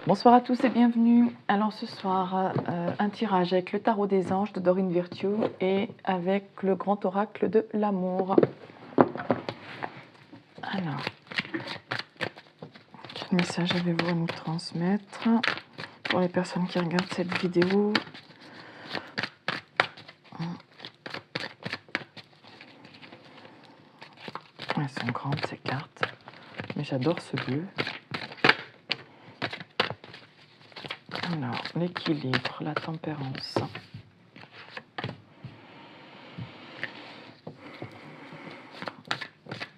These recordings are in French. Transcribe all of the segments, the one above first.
Bonsoir à tous et bienvenue. Alors ce soir, un tirage avec le tarot des anges de Dorine Virtue et avec le grand oracle de l'amour. Alors, quel message avez-vous à nous transmettre pour les personnes qui regardent cette vidéo? Elles sont grandes ces cartes, mais j'adore ce bleu. Alors, l'équilibre, la tempérance.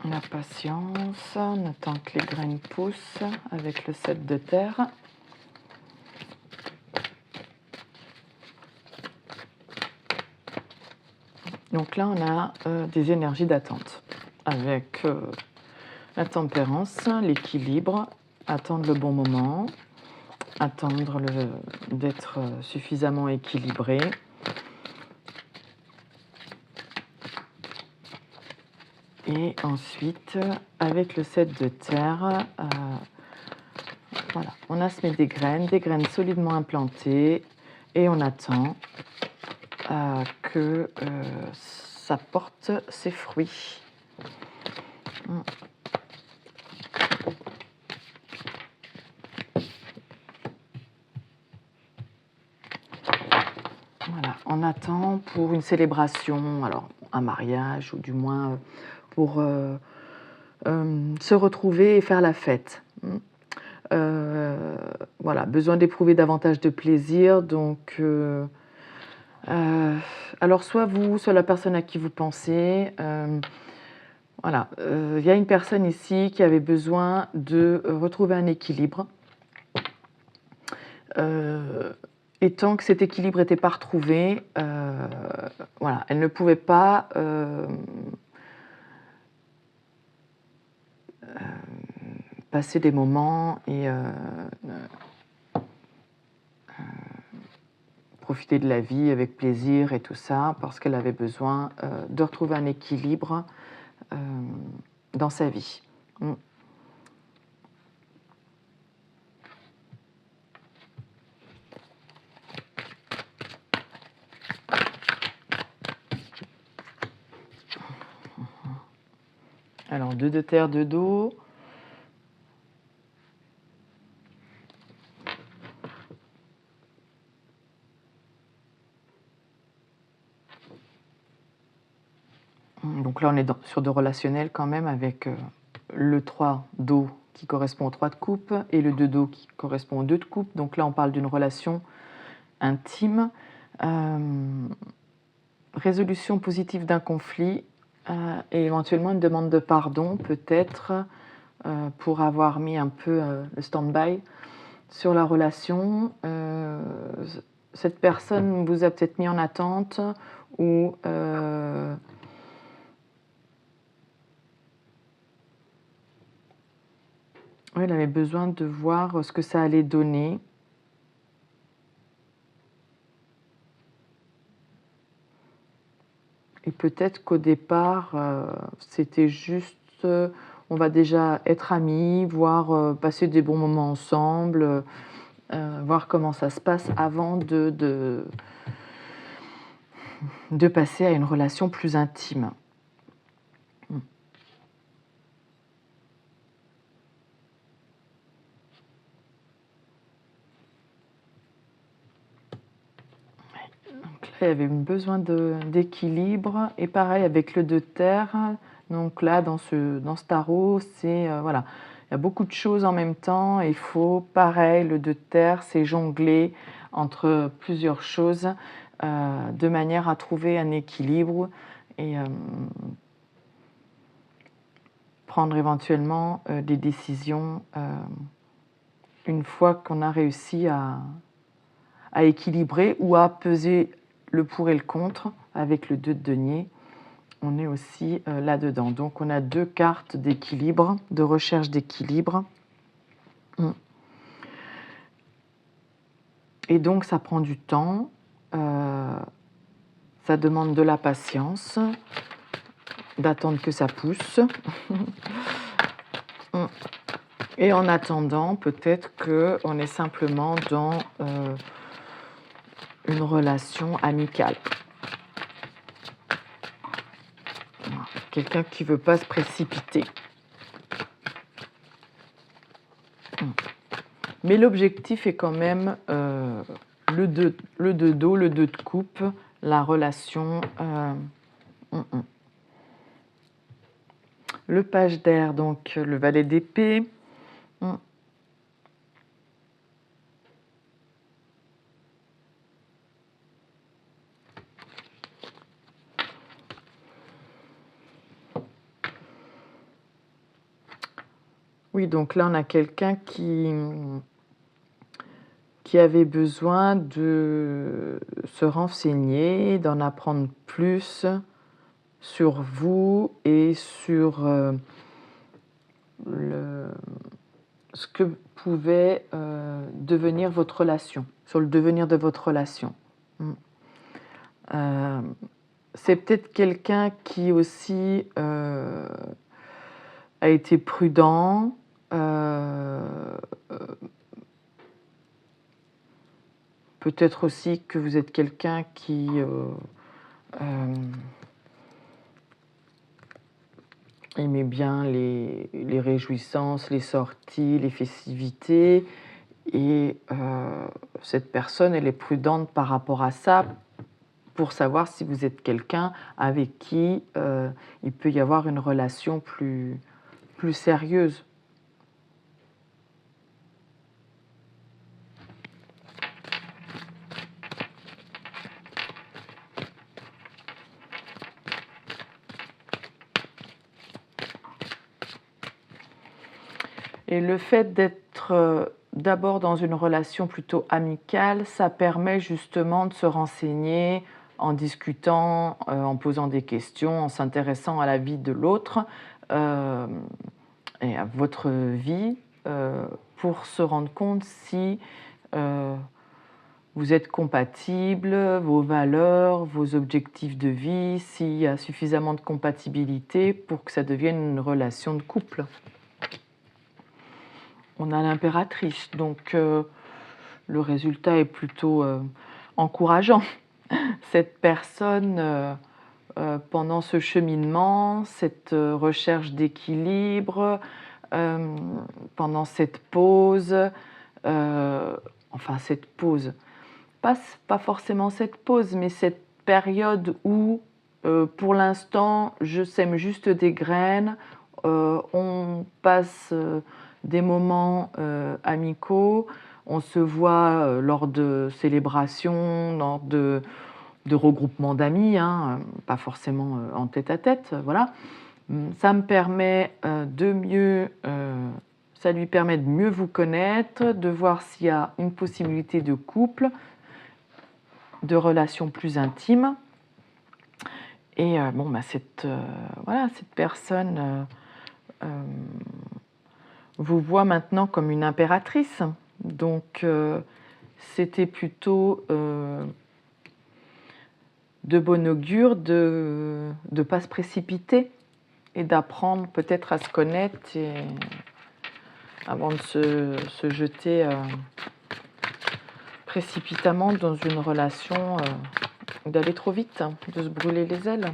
La patience, on attend que les graines poussent avec le 7 de terre. Donc là, on a des énergies d'attente avec la tempérance, l'équilibre, attendre le bon moment, attendre d'être suffisamment équilibré. Et ensuite, avec le 7 de terre, voilà, on a semé des graines solidement implantées, et on attend que ça porte ses fruits. Voilà, on attend pour une célébration, alors un mariage ou du moins pour se retrouver et faire la fête. Voilà, besoin d'éprouver davantage de plaisir, donc alors soit vous, soit la personne à qui vous pensez. Voilà, il y a une personne ici qui avait besoin de retrouver un équilibre. Et tant que cet équilibre n'était pas retrouvé, voilà, elle ne pouvait pas passer des moments et profiter de la vie avec plaisir et tout ça, parce qu'elle avait besoin de retrouver un équilibre dans sa vie. Alors, 2 de terre, 2 d'eau. Donc là, on est sur de relationnel quand même, avec le 3 d'eau qui correspond au 3 de coupe et le 2 d'eau qui correspond au 2 de coupe. Donc là, on parle d'une relation intime, résolution positive d'un conflit et éventuellement une demande de pardon, peut-être, pour avoir mis un peu le stand-by sur la relation. Cette personne vous a peut-être mis en attente ou elle avait besoin de voir ce que ça allait donner. Et peut-être qu'au départ, c'était juste, on va déjà être amis, voir passer des bons moments ensemble, voir comment ça se passe avant de passer à une relation plus intime. Il y avait besoin d'équilibre, et pareil avec le 2 de terre. Donc là, dans ce tarot, c'est voilà, il y a beaucoup de choses en même temps. Il faut, pareil, le 2 de terre, c'est jongler entre plusieurs choses de manière à trouver un équilibre et prendre éventuellement des décisions une fois qu'on a réussi à équilibrer ou à peser le pour et le contre. Avec le 2 de denier, on est aussi là-dedans. Donc on a 2 cartes d'équilibre, de recherche d'équilibre. Et donc ça prend du temps, ça demande de la patience, d'attendre que ça pousse. Et en attendant, peut-être qu'on est simplement dans une relation amicale. Quelqu'un qui ne veut pas se précipiter. Mais l'objectif est quand même le 2 d'eau, le 2 de coupe, la relation. Le page d'air, donc le valet d'épée. Oui, donc là, on a quelqu'un qui avait besoin de se renseigner, d'en apprendre plus sur vous et sur ce que pouvait devenir votre relation, sur le devenir de votre relation. C'est peut-être quelqu'un qui aussi a été prudent, peut-être aussi que vous êtes quelqu'un qui aimait bien les réjouissances, les sorties, les festivités. Et cette personne, elle est prudente par rapport à ça pour savoir si vous êtes quelqu'un avec qui il peut y avoir une relation plus sérieuse. Et le fait d'être d'abord dans une relation plutôt amicale, ça permet justement de se renseigner en discutant, en posant des questions, en s'intéressant à la vie de l'autre et à votre vie pour se rendre compte si vous êtes compatibles, vos valeurs, vos objectifs de vie, s'il y a suffisamment de compatibilité pour que ça devienne une relation de couple. On a l'impératrice, donc le résultat est plutôt encourageant. Cette personne, pendant ce cheminement, cette recherche d'équilibre, pendant cette pause, cette pause, pas forcément cette pause, mais cette période où, pour l'instant, je sème juste des graines, on passe des moments amicaux, on se voit lors de célébrations, lors de regroupements d'amis, pas forcément en tête-à-tête, voilà. Ça me permet ça lui permet de mieux vous connaître, de voir s'il y a une possibilité de couple, de relations plus intimes. Et cette personne vous voit maintenant comme une impératrice. Donc, c'était plutôt de bon augure de ne pas se précipiter et d'apprendre peut-être à se connaître avant de se jeter précipitamment dans une relation, d'aller trop vite, de se brûler les ailes.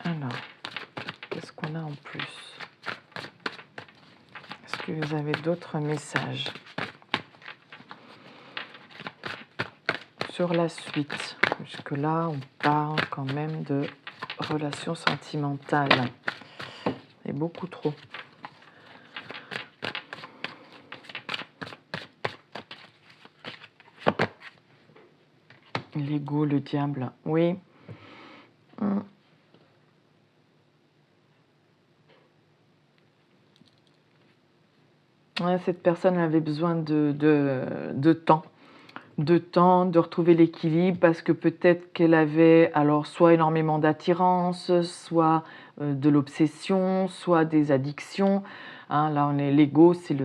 Alors, qu'est-ce qu'on a en plus? Est-ce que vous avez d'autres messages sur la suite? Jusque-là, on parle quand même de relations sentimentales. Et beaucoup trop. L'ego, le diable, oui. Ouais, cette personne avait besoin de temps. De retrouver l'équilibre parce que peut-être qu'elle avait alors soit énormément d'attirance, soit de l'obsession, soit des addictions. Là, l'ego, c'est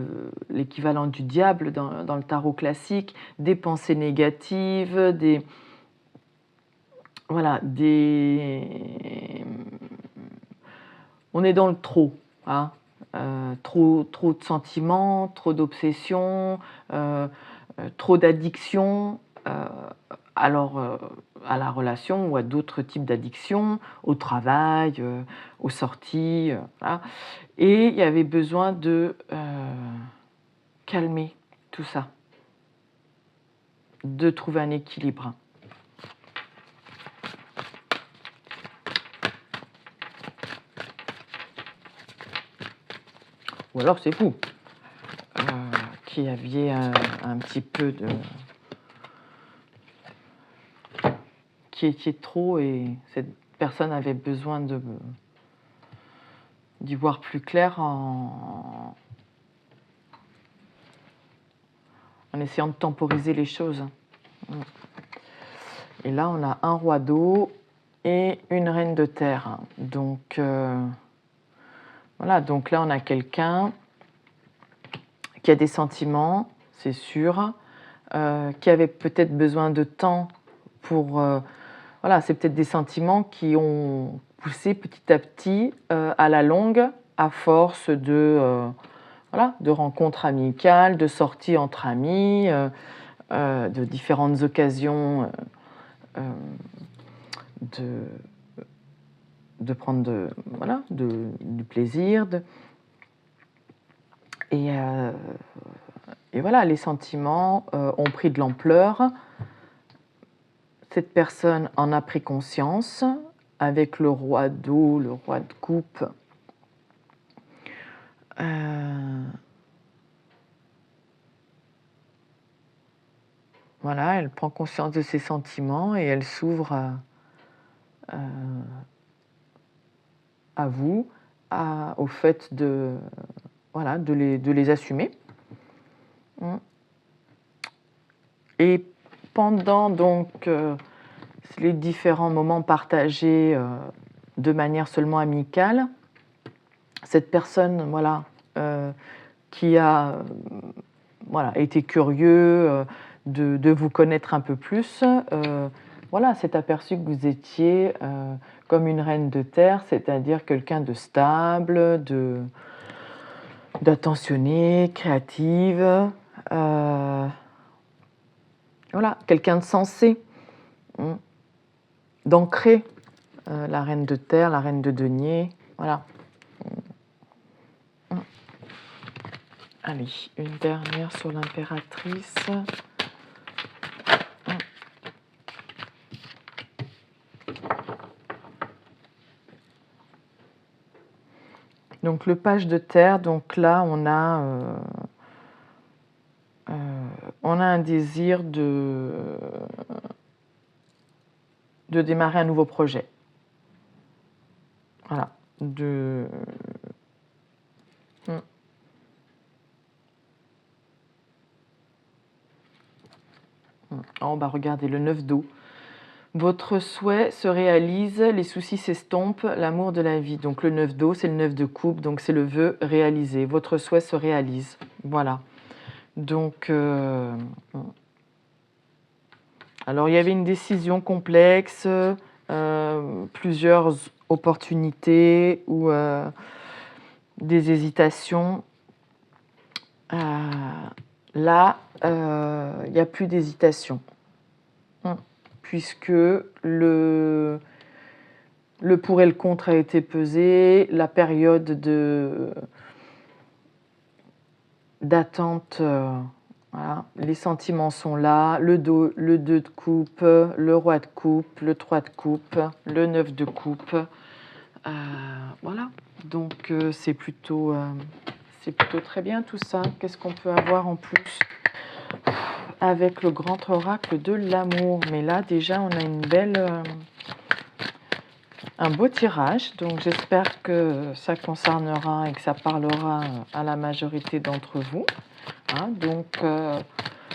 l'équivalent du diable dans le tarot classique, des pensées négatives, voilà, on est dans le trop, hein. Trop de sentiments, trop d'obsessions, trop d'addiction, alors à la relation ou à d'autres types d'addictions, au travail, aux sorties, voilà. Et il y avait besoin de calmer tout ça, de trouver un équilibre. Ou alors c'est vous qui aviez un petit peu de... qui étiez trop et cette personne avait besoin d'y voir plus clair en essayant de temporiser les choses. Et là, on a un roi d'eau et une reine de terre. Donc, voilà, donc là, on a quelqu'un qui a des sentiments, c'est sûr, qui avait peut-être besoin de temps pour... voilà, c'est peut-être des sentiments qui ont poussé petit à petit à la longue, à force de, voilà, de rencontres amicales, de sorties entre amis, de différentes occasions de prendre voilà, du plaisir. Et voilà, les sentiments ont pris de l'ampleur. Cette personne en a pris conscience avec le roi d'eau, le roi de coupe. Voilà, elle prend conscience de ses sentiments et elle s'ouvre à vous, au fait de, voilà, de les assumer. Et pendant donc les différents moments partagés de manière seulement amicale, cette personne, voilà, qui a voilà, été curieux de vous connaître un peu plus, voilà, s'est aperçu que vous étiez comme une reine de terre, c'est-à-dire quelqu'un de stable, d'attentionné, créative, voilà, quelqu'un de sensé, d'ancré, la reine de terre, la reine de denier, voilà. Allez, une dernière sur l'impératrice. Donc le page de terre, donc là on a un désir de démarrer un nouveau projet. Voilà. Oh, bah regardez, le 9 d'eau. Votre souhait se réalise, les soucis s'estompent, l'amour de la vie. Donc le 9 d'eau, c'est le 9 de coupe, donc c'est le vœu réalisé. Votre souhait se réalise. Voilà. Donc, alors il y avait une décision complexe, plusieurs opportunités ou des hésitations. Là, il n'y a plus d'hésitation. Puisque le pour et le contre a été pesé, la période d'attente, voilà, les sentiments sont là, le 2 de coupe, le roi de coupe, le 3 de coupe, le 9 de coupe. Voilà, donc c'est plutôt très bien tout ça. Qu'est-ce qu'on peut avoir en plus avec le grand oracle de l'amour? Mais là, déjà, on a une belle... un beau tirage, donc j'espère que ça concernera et que ça parlera à la majorité d'entre vous. Hein, donc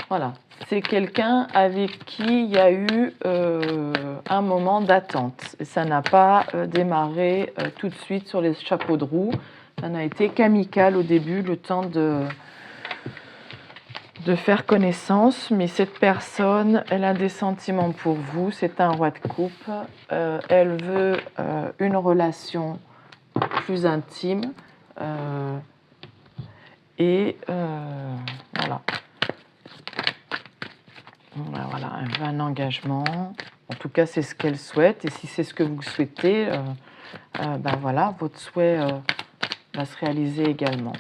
voilà, c'est quelqu'un avec qui il y a eu un moment d'attente. Ça n'a pas démarré tout de suite sur les chapeaux de roue. Ça n'a été qu'amical au début, le temps de faire connaissance, mais cette personne, elle a des sentiments pour vous, c'est un roi de coupe, elle veut une relation plus intime, et voilà. Voilà, elle veut un engagement, en tout cas c'est ce qu'elle souhaite, et si c'est ce que vous souhaitez, ben voilà, votre souhait va se réaliser également.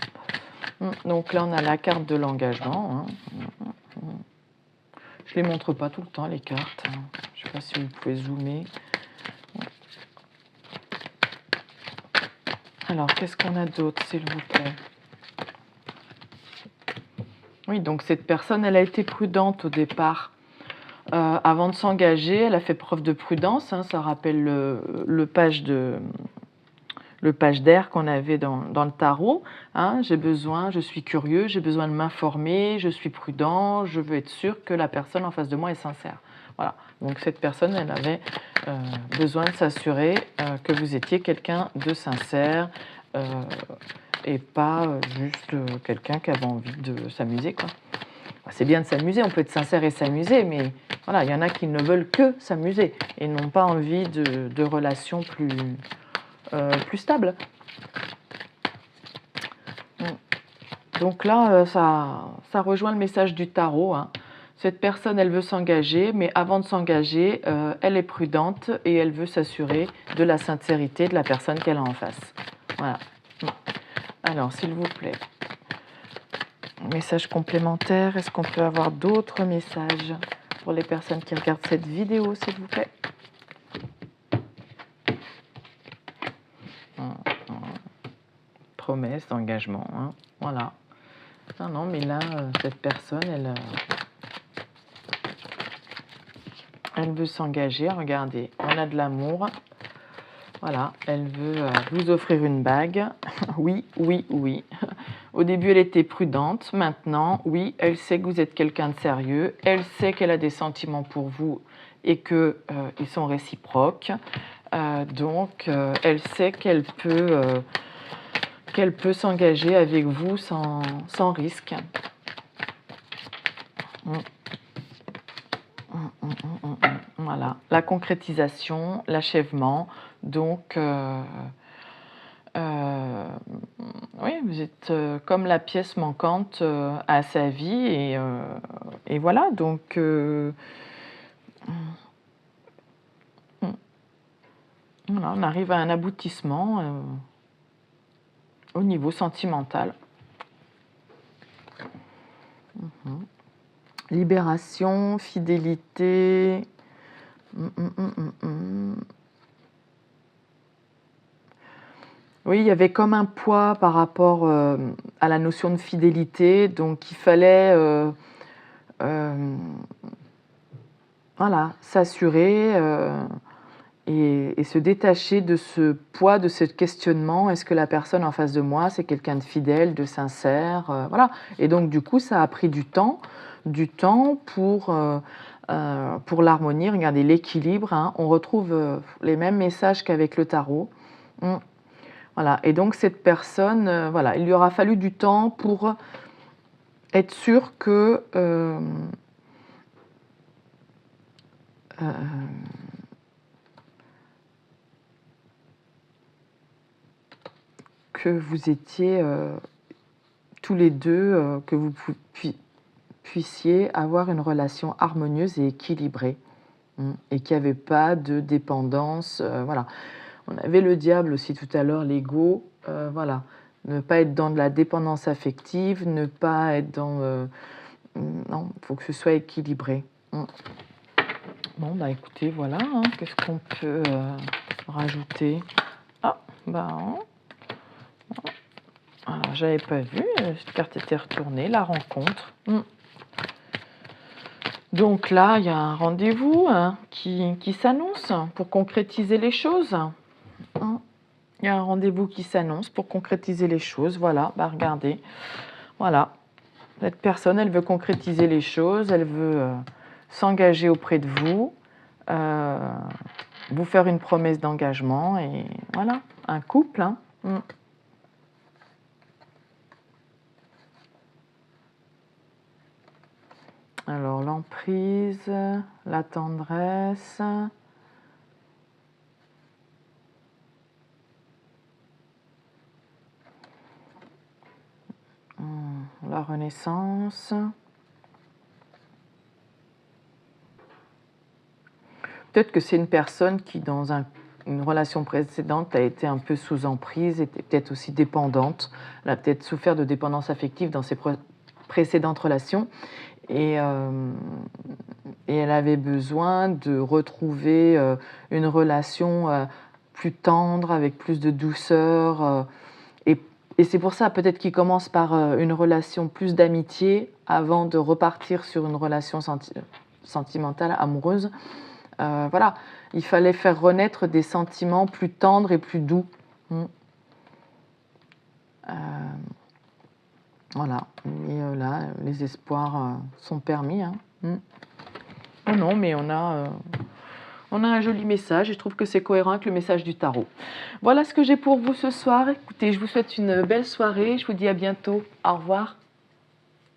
Donc là on a la carte de l'engagement, hein. Je ne les montre pas tout le temps les cartes, hein. Je ne sais pas si vous pouvez zoomer. Alors qu'est-ce qu'on a d'autre s'il vous plaît? Oui, donc cette personne, elle a été prudente au départ. Avant de s'engager, elle a fait preuve de prudence, hein, ça rappelle le page d'air qu'on avait dans le tarot, hein. J'ai besoin, je suis curieux, j'ai besoin de m'informer, je suis prudent, je veux être sûr que la personne en face de moi est sincère. Voilà, donc cette personne, elle avait besoin de s'assurer que vous étiez quelqu'un de sincère, et pas juste quelqu'un qui avait envie de s'amuser, quoi. C'est bien de s'amuser, on peut être sincère et s'amuser, mais voilà, il y en a qui ne veulent que s'amuser et n'ont pas envie de relations plus stables. Donc là, ça rejoint le message du tarot, hein. Cette personne, elle veut s'engager, mais avant de s'engager, elle est prudente et elle veut s'assurer de la sincérité de la personne qu'elle a en face. Voilà. Alors, s'il vous plaît, message complémentaire, est-ce qu'on peut avoir d'autres messages pour les personnes qui regardent cette vidéo, s'il vous plaît? Promesse d'engagement, hein. Voilà. Non, mais là, cette personne, elle veut s'engager. Regardez, on a de l'amour. Voilà, elle veut vous offrir une bague. Oui, oui, oui. Au début, elle était prudente. Maintenant, oui, elle sait que vous êtes quelqu'un de sérieux. Elle sait qu'elle a des sentiments pour vous et qu'ils sont réciproques. Donc, elle sait qu'elle peut s'engager avec vous sans risque. Voilà, la concrétisation, l'achèvement. Donc, oui, vous êtes comme la pièce manquante à sa vie, et voilà, donc voilà, on arrive à un aboutissement au niveau sentimental. Libération, fidélité. Oui, il y avait comme un poids par rapport à la notion de fidélité, donc il fallait voilà, s'assurer et se détacher de ce poids, de ce questionnement. Est-ce que la personne en face de moi, c'est quelqu'un de fidèle, de sincère, voilà. Et donc du coup, ça a pris du temps pour l'harmonie. Regardez, l'équilibre, hein. On retrouve les mêmes messages qu'avec le tarot. Voilà. Et donc cette personne, voilà, il lui aura fallu du temps pour être sûr que vous étiez tous les deux, que vous puissiez avoir une relation harmonieuse et équilibrée, et qu'il n'y avait pas de dépendance. Voilà. On avait le diable aussi tout à l'heure, l'ego. Voilà. Ne pas être dans de la dépendance affective, ne pas être dans... non, il faut que ce soit équilibré. Bon, bah écoutez, voilà, hein. Qu'est-ce qu'on peut rajouter? Ah, bah... Alors, j'avais pas vu, cette carte était retournée, la rencontre. Donc là, il y a un rendez-vous, hein, qui s'annonce pour concrétiser les choses. Il y a un rendez-vous qui s'annonce pour concrétiser les choses. Voilà, bah regardez. Voilà. Cette personne, elle veut concrétiser les choses, elle veut s'engager auprès de vous, vous faire une promesse d'engagement, et voilà, un couple, hein. Alors, l'emprise, la tendresse, la renaissance. Peut-être que c'est une personne qui, dans une relation précédente, a été un peu sous emprise, était peut-être aussi dépendante. Elle a peut-être souffert de dépendance affective dans ses précédentes relations. Et elle avait besoin de retrouver une relation plus tendre, avec plus de douceur. Et c'est pour ça peut-être qu'il commence par une relation plus d'amitié avant de repartir sur une relation sentimentale, amoureuse. Voilà, il fallait faire renaître des sentiments plus tendres et plus doux. Voilà, et là, les espoirs sont permis. Hein. Oh non, mais on a un joli message et je trouve que c'est cohérent avec le message du tarot. Voilà ce que j'ai pour vous ce soir. Écoutez, je vous souhaite une belle soirée. Je vous dis à bientôt. Au revoir.